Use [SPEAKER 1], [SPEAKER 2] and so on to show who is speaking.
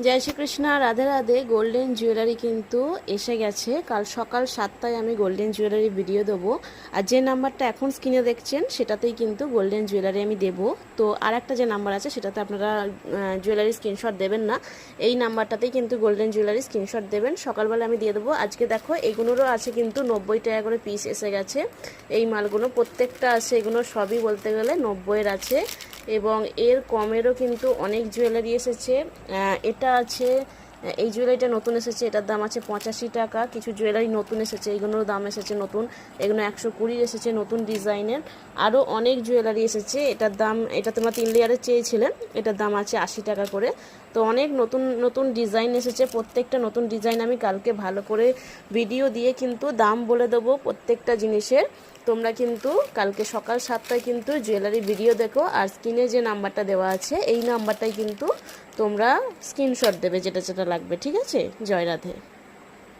[SPEAKER 1] জয় Shrikrishna, Radhe Radhe. Golden jewellery কিন্তু এসে গেছে। কাল সকাল 7টায় আমি গোল্ডেন জুয়েলারি ভিডিও দেবো। আর যে নাম্বারটা এখন স্ক্রিনে দেখছেন সেটাতেই কিন্তু গোল্ডেন জুয়েলারি আমি দেবো। তো আর একটা যে নাম্বার আছে সেটাতে আপনারা জুয়েলারি স্ক্রিনশট দেবেন না, এই নাম্বারটাতেই কিন্তু গোল্ডেন জুয়েলারি স্ক্রিনশট দেবেন। সকালবেলা আমি দিয়ে দেবো। আজকে দেখো এগুলোরও আছে কিন্তু 90 টাকা করে পিস এসে গেছে। এই মালগুলো প্রত্যেকটা আছে, এগুলো সবই বলতে গেলে 90-এর আছে এবং এর কমেরও কিন্তু অনেক জুয়েলারি এসেছে। এটা আছে, এই জুয়েলারিটা নতুন এসেছে, এটার দাম আছে 85 টাকা। কিছু জুয়েলারি নতুন এসেছে, এইগুলোর দাম এসেছে নতুন, এগুলো 120 এসেছে নতুন ডিজাইনের। আরও অনেক জুয়েলারি এসেছে, এটার দাম, এটা তোমরা 3 লেয়ারে চেয়েছিলেন, এটার দাম আছে 80 টাকা করে। তো অনেক নতুন নতুন ডিজাইন এসেছে, প্রত্যেকটা নতুন ডিজাইন আমি কালকে ভালো করে ভিডিও দিয়ে কিন্তু দাম বলে দেবো প্রত্যেকটা জিনিসের। তোমরা কিন্তু কালকে সকাল 7টায় কিন্তু জুয়েলারি ভিডিও দেখো, আর স্ক্রিনে যে নাম্বারটা দেওয়া আছে এই নাম্বারটাই কিন্তু তোমরা স্ক্রিনশট দেবে যেটা যেটা লাগবে। ঠিক আছে? জয় রাধে।